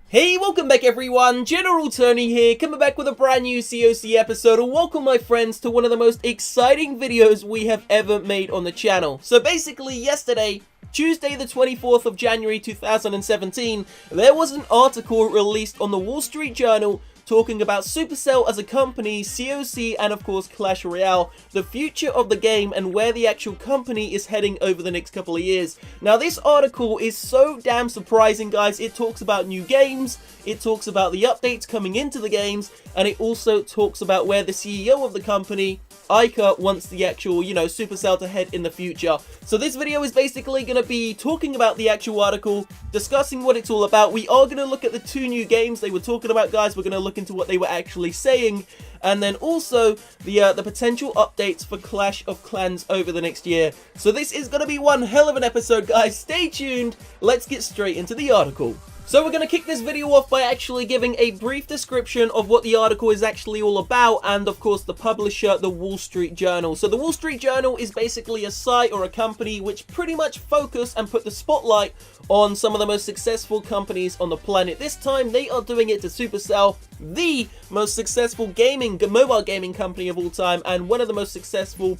Hey, welcome back everyone, General Tony here, coming back with a brand new COC episode, and welcome my friends to one of the most exciting videos we have ever made on the channel. So basically yesterday, Tuesday the 24th of January 2017, there was an article released on the Wall Street Journal talking about Supercell as a company, COC, and of course Clash Royale, the future of the game and where the actual company is heading over the next couple of years. Now this article is so damn surprising, guys. It talks about new games, it talks about the updates coming into the games, and it also talks about where the CEO of the company, Iker, wants the actual, Supercell to head in the future. So this video is basically going to be talking about the actual article, discussing what it's all about. We are going to look at the two new games they were talking about, guys. We're going to look into what they were actually saying, and then also the potential updates for Clash of Clans over the next year. So this is going to be one hell of an episode, guys. Stay tuned. Let's get straight into the article. So we're going to kick this video off by actually giving a brief description of what the article is actually all about, and of course the publisher, the Wall Street Journal. So the Wall Street Journal is basically a site or a company which pretty much focus and put the spotlight on some of the most successful companies on the planet. This time they are doing it to Supercell, the most successful mobile gaming company of all time, and one of the most successful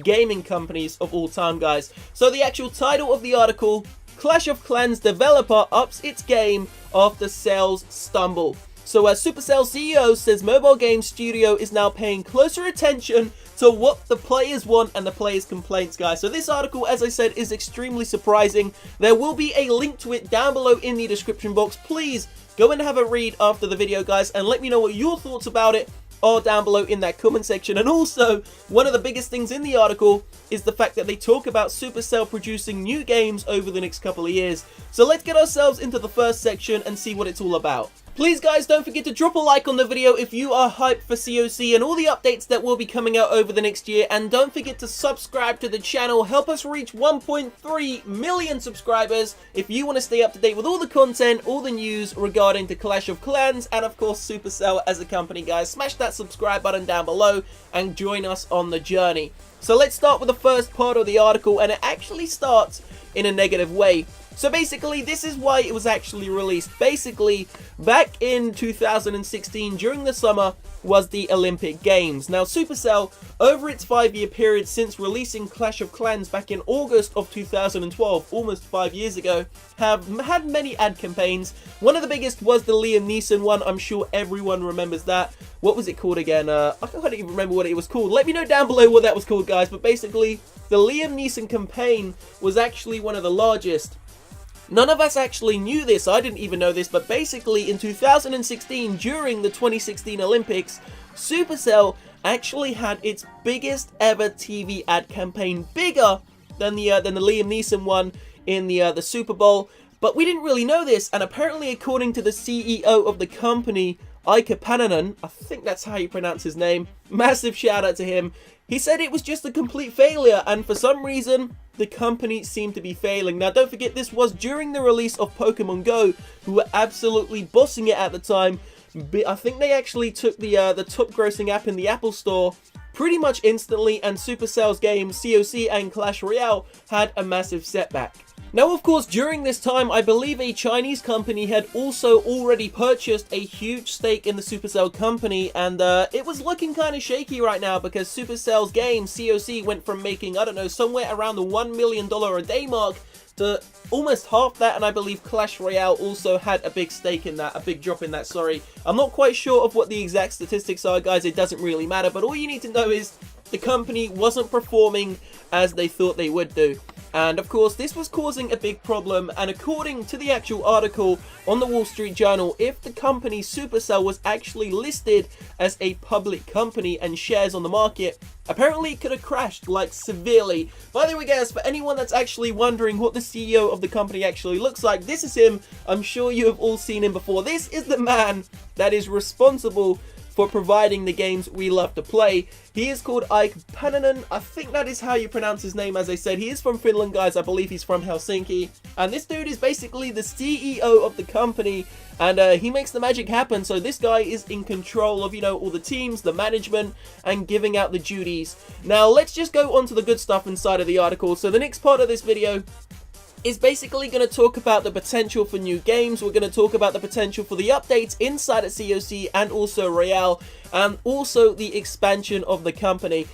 gaming companies of all time, guys. So the actual title of the article: Clash of Clans developer ups its game after sales stumble. So Supercell CEO says mobile game studio is now paying closer attention to what the players want and the players' complaints, guys. So this article, as I said, is extremely surprising. There will be a link to it down below in the description box. Please go and have a read after the video, guys, and let me know what your thoughts about it are down below in that comment section. And also, one of the biggest things in the article is the fact that they talk about Supercell producing new games over the next couple of years. So let's get ourselves into the first section and see what it's all about. Please guys, don't forget to drop a like on the video if you are hyped for COC and all the updates that will be coming out over the next year, and don't forget to subscribe to the channel. Help us reach 1.3 million subscribers if you want to stay up to date with all the content, all the news regarding the Clash of Clans, and of course Supercell as a company, guys. Smash that subscribe button down below and join us on the journey. So let's start with the first part of the article, and it actually starts in a negative way. So basically, this is why it was actually released. Basically, back in 2016, during the summer, was the Olympic Games. Now, Supercell, over its 5-year period since releasing Clash of Clans back in August of 2012, almost 5 years ago, have had many ad campaigns. One of the biggest was the Liam Neeson one. I'm sure everyone remembers that. What was it called again? I can't even remember what it was called. Let me know down below what that was called, guys. But basically, the Liam Neeson campaign was actually one of the largest. None of us actually knew this, I didn't even know this, but basically in 2016, during the 2016 Olympics, Supercell actually had its biggest ever TV ad campaign, bigger than the Liam Neeson one in the Super Bowl. But we didn't really know this, and apparently according to the CEO of the company, Iker, I think that's how you pronounce his name, massive shout out to him, he said it was just a complete failure, and for some reason, the company seemed to be failing. Now, don't forget, this was during the release of Pokemon Go, who were absolutely bossing it at the time. I think they actually took the top grossing app in the Apple Store pretty much instantly, and Supercell's games, COC and Clash Royale, had a massive setback. Now, of course, during this time, I believe a Chinese company had also already purchased a huge stake in the Supercell company, and it was looking kind of shaky right now because Supercell's game, COC, went from making, I don't know, somewhere around the $1 million a day mark to almost half that, and I believe Clash Royale also had a big stake in that, a big drop in that, sorry. I'm not quite sure of what the exact statistics are, guys, it doesn't really matter, but all you need to know is the company wasn't performing as they thought they would do. And of course, this was causing a big problem, and according to the actual article on the Wall Street Journal, if the company Supercell was actually listed as a public company and shares on the market, apparently it could have crashed, like, severely. By the way, guys, for anyone that's actually wondering what the CEO of the company actually looks like, this is him. I'm sure you have all seen him before. This is the man that is responsible for providing the games we love to play. He is called Iker. I think that is how you pronounce his name, as I said. He is from Finland, guys. I believe he's from Helsinki. And this dude is basically the CEO of the company, and he makes the magic happen. So this guy is in control of, all the teams, the management, and giving out the duties. Now, let's just go on to the good stuff inside of the article. So the next part of this video is basically going to talk about the potential for new games. We're going to talk about the potential for the updates inside of COC and also Royale, and also the expansion of the company.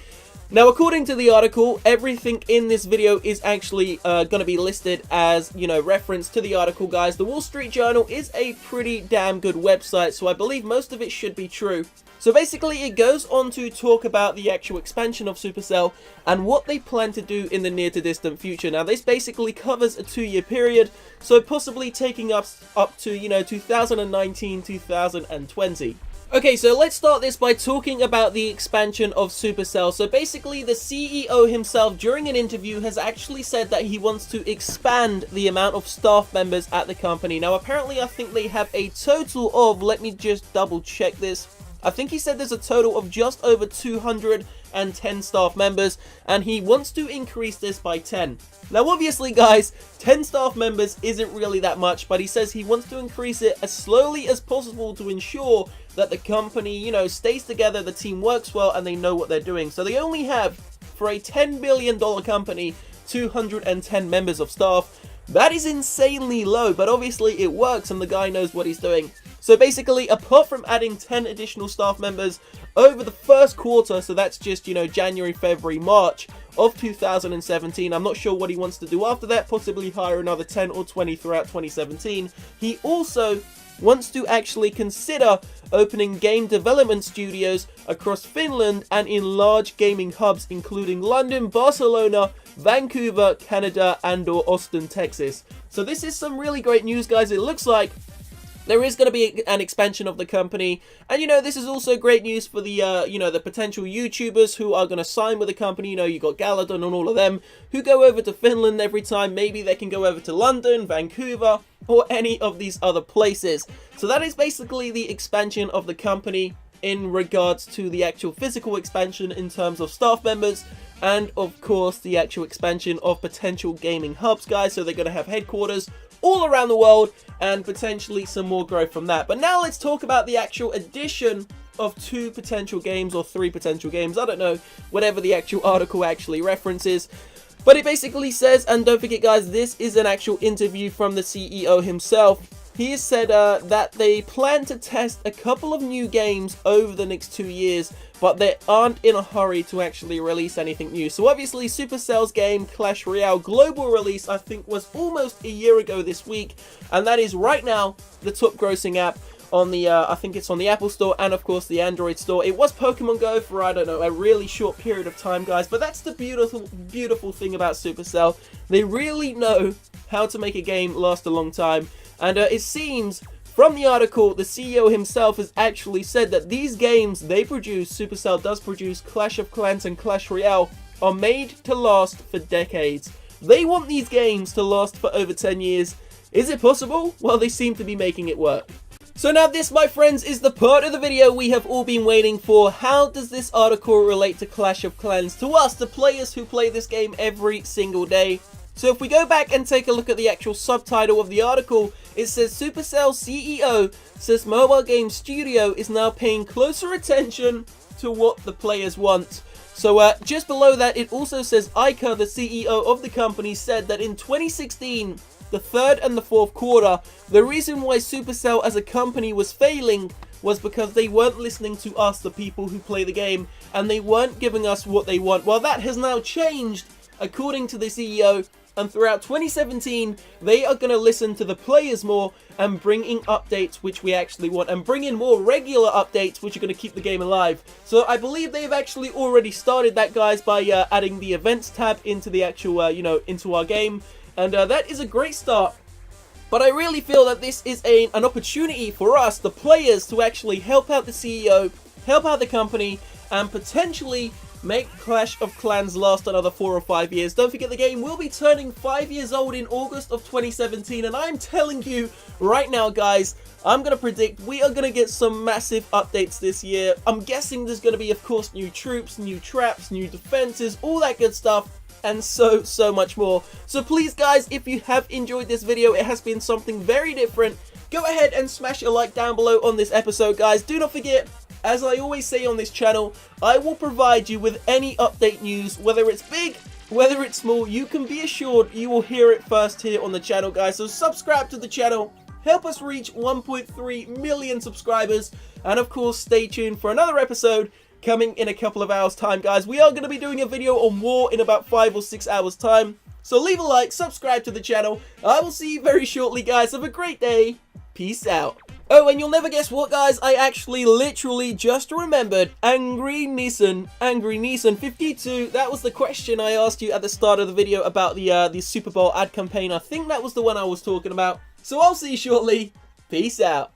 Now, according to the article, everything in this video is actually going to be listed as, you know, reference to the article, guys. The Wall Street Journal is a pretty damn good website, so I believe most of it should be true. So basically, it goes on to talk about the actual expansion of Supercell and what they plan to do in the near to distant future. Now, this basically covers a 2-year period, so possibly taking us up to, you know, 2019, 2020. Okay, so let's start this by talking about the expansion of Supercell. So basically, the CEO himself, during an interview, has actually said that he wants to expand the amount of staff members at the company. Now, apparently, I think they have a total of, let me just double check this. I think he said there's a total of just over 210 staff members, and he wants to increase this by 10. Now, obviously, guys, 10 staff members isn't really that much, but he says he wants to increase it as slowly as possible to ensure that the company, you know, stays together, the team works well, and they know what they're doing. So they only have, for a $10 billion company, 210 members of staff. That is insanely low, but obviously it works and the guy knows what he's doing. So basically, apart from adding 10 additional staff members over the first quarter, so that's just, you know, January, February, March of 2017, I'm not sure what he wants to do after that, possibly hire another 10 or 20 throughout 2017. He also wants to actually consider opening game development studios across Finland and in large gaming hubs including London, Barcelona, Vancouver, Canada, and/or Austin, Texas. So this is some really great news, guys. It looks like there is going to be an expansion of the company, and you know, this is also great news for the you know, the potential YouTubers who are going to sign with the company. You know, you got Galadon and all of them who go over to Finland every time. Maybe they can go over to London, Vancouver, or any of these other places. So that is basically the expansion of the company in regards to the actual physical expansion in terms of staff members, and of course the actual expansion of potential gaming hubs, guys. So they're going to have headquarters all around the world and potentially some more growth from that. But now let's talk about the actual addition of 2 potential games or 3 potential games. I don't know, whatever the actual article actually references. But it basically says, and don't forget, guys, this is an actual interview from the CEO himself. He has said that they plan to test a couple of new games over the next 2 years, but they aren't in a hurry to actually release anything new. So obviously, Supercell's game Clash Royale global release, I think, was almost a year ago this week, and that is right now the top grossing app on the, I think it's on the Apple Store and of course the Android Store. It was Pokemon Go for, I don't know, a really short period of time, guys, but that's the beautiful thing about Supercell. They really know how to make a game last a long time, and it seems from the article, the CEO himself has actually said that these games they produce, Supercell does produce, Clash of Clans and Clash Royale, are made to last for decades. They want these games to last for over 10 years. Is it possible? Well, they seem to be making it work. So now this, my friends, is the part of the video we have all been waiting for. How does this article relate to Clash of Clans? To us, the players who play this game every single day. So if we go back and take a look at the actual subtitle of the article, it says Supercell CEO says mobile game studio is now paying closer attention to what the players want. So just below that, it also says Iker, the CEO of the company, said that in 2016, the 3rd and the 4th quarter, the reason why Supercell as a company was failing was because they weren't listening to us, the people who play the game, and they weren't giving us what they want. Well, that has now changed, according to the CEO, and throughout 2017, they are going to listen to the players more and bring in updates which we actually want, and bring in more regular updates which are going to keep the game alive. So I believe they've actually already started that, guys, by adding the events tab into the actual, you know, into our game. And that is a great start. But I really feel that this is an opportunity for us, the players, to actually help out the CEO, help out the company, and potentially make Clash of Clans last another 4 or 5 years. Don't forget, the game will be turning 5 years old in August of 2017. And I'm telling you right now, guys, I'm going to predict we are going to get some massive updates this year. I'm guessing there's going to be, of course, new troops, new traps, new defenses, all that good stuff, and so much more. So please, guys, if you have enjoyed this video, it has been something very different, go ahead and smash a like down below on this episode, guys. Do not forget, as I always say on this channel, I will provide you with any update news, whether it's big, whether it's small, you can be assured you will hear it first here on the channel, guys. So subscribe to the channel, help us reach 1.3 million subscribers, and of course, stay tuned for another episode coming in a couple of hours' time, guys. We are going to be doing a video on War in about 5 or 6 hours' time. So leave a like, subscribe to the channel. I will see you very shortly, guys. Have a great day. Peace out. Oh, and you'll never guess what, guys. I actually literally just remembered Angry Nissan 52. That was the question I asked you at the start of the video about the Super Bowl ad campaign. I think that was the one I was talking about. So I'll see you shortly. Peace out.